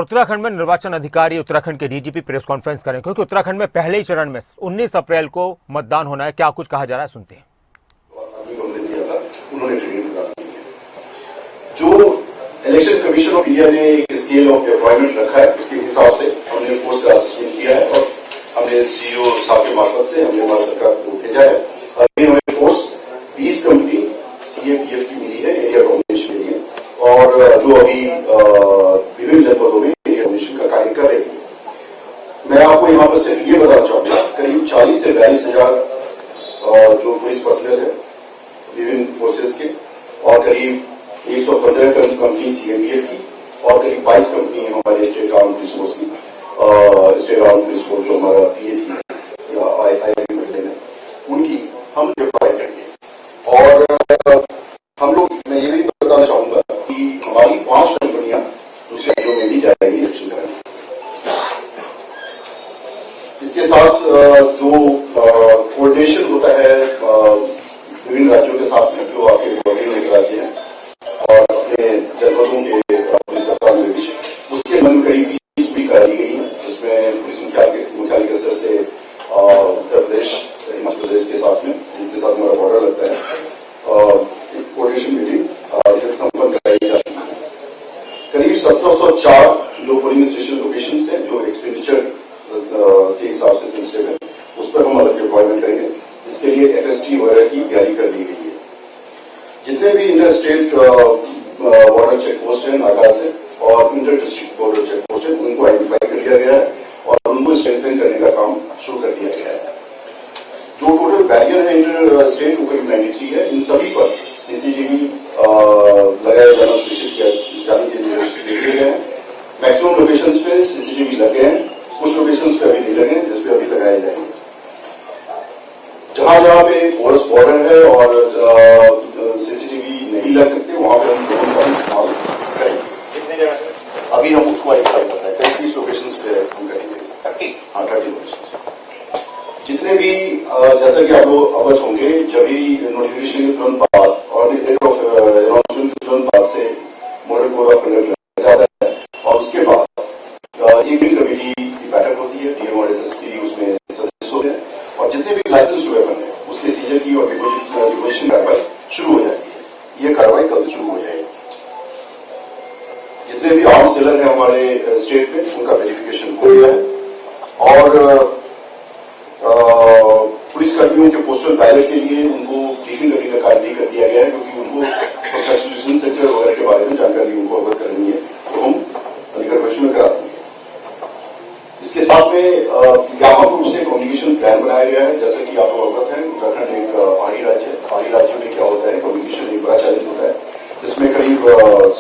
उत्तराखंड में निर्वाचन अधिकारी उत्तराखंड के डीजीपी प्रेस कॉन्फ्रेंस करें, क्योंकि उत्तराखंड में पहले ही चरण में 19 अप्रैल को मतदान होना है। क्या कुछ कहा जा रहा है, सुनते हैं। जो इलेक्शन कमीशन ऑफ इंडिया ने एक स्केल ऑफ डिप्लॉयमेंट रखा है, उसके हिसाब से हमने फोर्स का असेसमेंट किया है और हमने सीईओ साहब के मार्फत से हमने भारत सरकार को भेजा है। अभी हमें फोर्स 20 कंपनी सीएपीएफ की मिली है एरिया डोमिनेशन के लिए, और जो अभी विभिन्न जनपदों में एरिया डोमिनेशन का कार्य कर रही है। मैं आपको यहाँ पर सिर्फ ये बताना चाहूंगा, करीब 40 से 42 हजार जो पुलिस पर्सनल है विभिन्न फोर्सेज के, और करीब 115 कंपनी सीएपीएफ की, और करीब 22 कंपनी हमारे स्टेट आर्म पुलिस फोर्स की, स्टेट आर्म पुलिस फोर्स जो हमारा पीएसी है या आईआईबी में, उनकी हम डिप्लॉय करेंगे। और हम लोग, मैं ये भी बताना चाहूंगा कि हमारी 5 कंपनियां दूसरे राज्यों में भी जाएंगी इलेक्शन कराने। इसके साथ जो कोऑर्डिनेशन होता है विभिन्न राज्यों के साथ में, जो आपके रिपोर्टिंग लेकर आते हैं और अपने जनपदों के पुलिस कप्तान के बीच, उसके संबंध में करीब 20 भी करा दी गई है, जिसमें पुलिस मुख्यालय के स्तर से उत्तर प्रदेश, हिमाचल प्रदेश के साथ में, जिनके साथ हमारा बॉर्डर लगता है, कोऑर्डिनेशन मीटिंग संपन्न कराई जा चुकी है। करीब 1704 जो पोलिंग स्टेशन लोकेशन है, जो एक्सपेंडिचर के हिसाब से सेंसिटिव है, उस पर हम अलग डिप्लॉयमेंट करेंगे। इसके लिए एफएसटी वगैरह की तैयारी कर दी गई है। जितने भी inter state border check post है नागा से और inter district border check post है, उनको आइडेंटिफाई कर लिया गया है और उनको स्ट्रेंथन करने का काम शुरू कर दिया गया है। जो टोटल बैरियर है इंटर स्टेट वो करीब 93 है। इन सभी पर सीसीटीवी लगाया जाना सुनिश्चित जाने के निर्देश दिए गए हैं। मैक्सिमम लोकेशन पे सीसीटीवी लगे हैं, कुछ लोकेशन पे अभी नहीं लगे हैं, जिसपे अभी लगाए जाएंगे। जहां जहां पे पोरस बॉर्डर है और सीसीटीवी नहीं लग सकते, वहां पे हम ड्रोन का इस्तेमाल करेंगे। कितने जगह से अभी हम उसको आइडेंटिफाई कर रहे हैं, कई 30 लोकेशन पे हम करेंगे। 30 लोकेशन। जितने भी जैसा कि आप लोग अवगत होंगे, जब भी नोटिफिकेशन के तुरंत बाद और अनाउंसमेंट के तुरंत बाद से मॉडल कोड ऑफ कंडक्ट लग जाता है, और उसके बाद एक दिन कमेटी की बैठक होती है, डीएम और एसएसपी उसमें सदस्य होते हैं, और जितने भी लाइसेंस हुए बने उसके सीजर की और डिपोजिशन कार्रवाई शुरू हो जाती है। ये कार्रवाई कल से शुरू हो जाएगी। जितने भी आर्म सेलर हैं हमारे स्टेट में, उनका वेरिफिकेशन हो गया है, और पुलिस कर्मियों के पोस्टल बैलेट के लिए उनको ब्रीफिंग करने का कार्य भी कर दिया गया है, क्योंकि उनको प्रोफेशनलिज्म सेक्टर वगैरह के बारे में जानकारी उनको अवगत करनी है, तो हम अधिकार में करा देंगे। इसके साथ में व्यापक रूप से कम्युनिकेशन प्लान बनाया गया है। जैसा कि आप लोग अवगत हैं, उत्तराखंड एक पहाड़ी राज्य है। पहाड़ी राज्यों में क्या होता है, कम्युनिकेशन एक बड़ा चैलेंज होता है, जिसमें करीब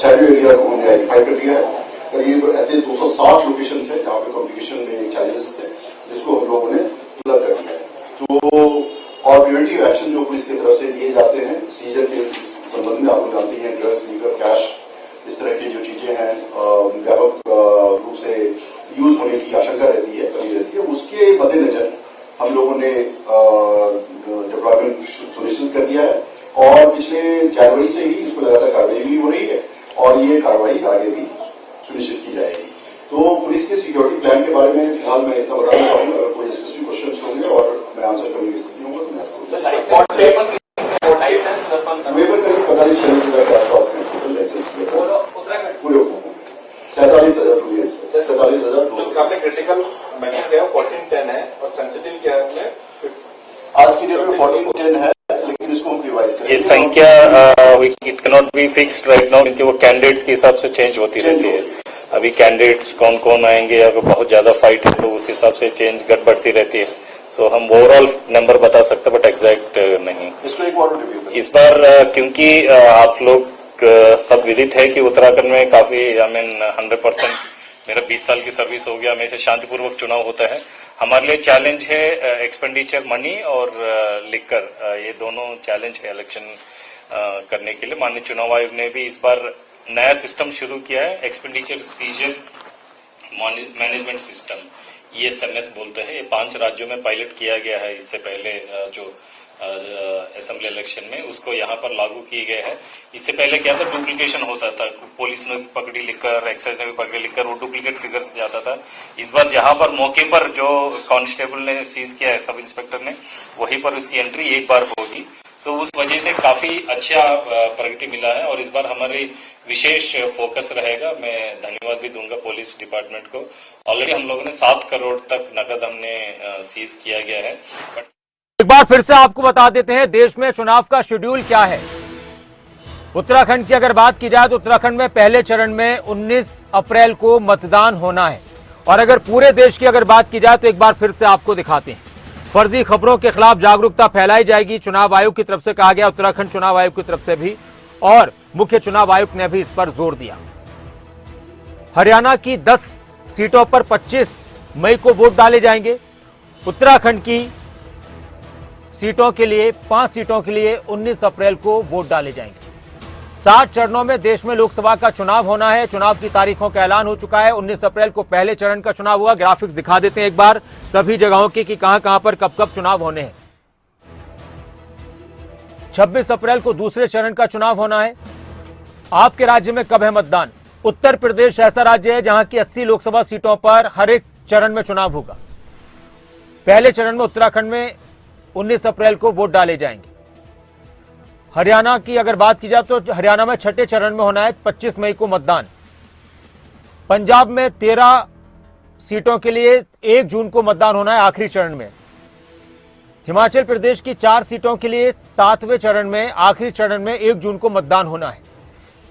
शहरी एरिया को हमने आइडेंटिफाई कर दिया है। करीब ऐसे 260 लोकेशन है जहां पे कम्युनिकेशन में चैलेंजेस थे, जिसको हम लोगों ने प्लग कर दिया है। तो और प्रिवेंटिव एक्शन जो पुलिस की तरफ से दिए जाते हैं सीजर के संबंध में, आप लोग जानते हैं ड्रग्स, लीकर, कैश, इस तरह की जो चीजें हैं व्यापक रूप से यूज होने की आशंका रहती है, कमी रहती है। उसके मद्देनजर हम लोगों ने डिप्लॉयमेंट सुनिश्चित कर दिया है, और पिछले जनवरी से ही इस पर लगातार कार्रवाई भी हो रही है, और ये कार्रवाई आगे भी सुनिश्चित की जाएगी। तो पुलिस के सिक्योरिटी प्लान के बारे में फिलहाल मैं इतना बताना चाहूंगा। अगर कोई स्पेसिफिक क्वेश्चन होंगे और मैं आंसर करने की स्थिति होगा तो मैं आपको वेपर करीब 45-46 हजार के आसपास है टोटल लाइसेंस पूरे 47,000 47,200। आपने क्रिटिकल मेंशन किया 1410 है और सेंसिटिव क्या है? आज की डेट में 1410 है, लेकिन इसको हम रिवाइज करेंगे। ये संख्या it can not be fixed right now, क्योंकि वो कैंडिडेट्स के हिसाब से चेंज होती रहती है। अभी कैंडिडेट्स कौन कौन आएंगे, अगर बहुत ज्यादा फाइट है तो उस हिसाब से चेंज बढ़ती रहती है। सो हम ओवरऑल नंबर बता सकते हैं, बट एग्जैक्ट नहीं। इसको एक बार रिव्यू इस बार क्योंकि आप लोग सब विदित है कि उत्तराखंड में काफी 100% मेरा 20 साल की सर्विस हो गया, हमेशा शांतिपूर्वक चुनाव होता है। हमारे लिए चैलेंज है एक्सपेंडिचर मनी और लिकर, ये दोनों चैलेंज है इलेक्शन करने के लिए। माननीय चुनाव आयोग ने भी इस बार नया सिस्टम शुरू किया है, expenditure seizure management system, ESMS बोलते हैं। ये 5 राज्यों में पायलट किया गया है। इससे पहले जो असेंबली इलेक्शन में, उसको यहाँ पर लागू किए गए हैं। इससे पहले क्या था, डुप्लीकेशन होता था, पुलिस ने पकड़ी लिखकर, एक्साइज ने भी पकड़ी लिखकर, वो डुप्लीकेट फिगर्स जाता था। इस बार जहां पर मौके पर जो कांस्टेबल ने सीज किया है, सब इंस्पेक्टर ने, वहीं पर उसकी एंट्री एक बार होगी। सो उस वजह से काफी अच्छा प्रगति मिला है और इस बार हमारी विशेष फोकस रहेगा। मैं धन्यवाद भी दूंगा पुलिस डिपार्टमेंट को। ऑलरेडी हम लोगों ने 7 करोड़ तक नकद हमने सीज किया गया है। एक बार फिर से आपको बता देते हैं देश में चुनाव का शेड्यूल क्या है। उत्तराखंड की अगर बात की जाए तो उत्तराखंड में पहले चरण में 19 अप्रैल को मतदान होना है। और अगर पूरे देश की अगर बात की जाए तो एक बार फिर से आपको दिखाते हैं, फर्जी खबरों के खिलाफ जागरूकता फैलाई जाएगी। चुनाव आयोग की तरफ से कहा गया, उत्तराखंड चुनाव आयोग की तरफ से भी, और मुख्य चुनाव आयुक्त ने भी इस पर जोर दिया। हरियाणा की 10 सीटों पर 25 मई को वोट डाले जाएंगे। उत्तराखंड की सीटों के लिए 5 सीटों के लिए 19 अप्रैल को वोट डाले जाएंगे। 7 चरणों में देश में लोकसभा का चुनाव होना है। चुनाव की तारीखों का ऐलान हो चुका है। 19 अप्रैल को पहले चरण का चुनाव हुआ। ग्राफिक्स दिखा देते हैं एक बार सभी जगहों के कि कहां पर कब कब चुनाव होने हैं। 26 अप्रैल को दूसरे चरण का चुनाव होना है। आपके राज्य में कब है मतदान? उत्तर प्रदेश ऐसा राज्य है जहां की 80 लोकसभा सीटों पर हर एक चरण में चुनाव होगा। पहले चरण में उत्तराखंड में 19 अप्रैल को वोट डाले जाएंगे। हरियाणा की अगर बात की जाए तो हरियाणा में छठे चरण में होना है 25 मई को मतदान। पंजाब में 13 सीटों के लिए 1 जून को मतदान होना है आखिरी चरण में। हिमाचल प्रदेश की 4 सीटों के लिए 7वें चरण में आखिरी चरण में 1 जून को मतदान होना है।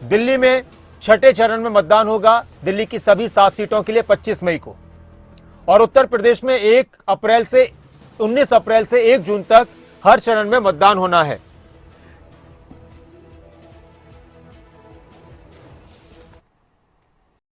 दिल्ली में छठे चरण में मतदान होगा, दिल्ली की सभी 7 सीटों के लिए 25 मई को। और उत्तर प्रदेश में 19 अप्रैल से 1 जून तक हर चरण में मतदान होना है।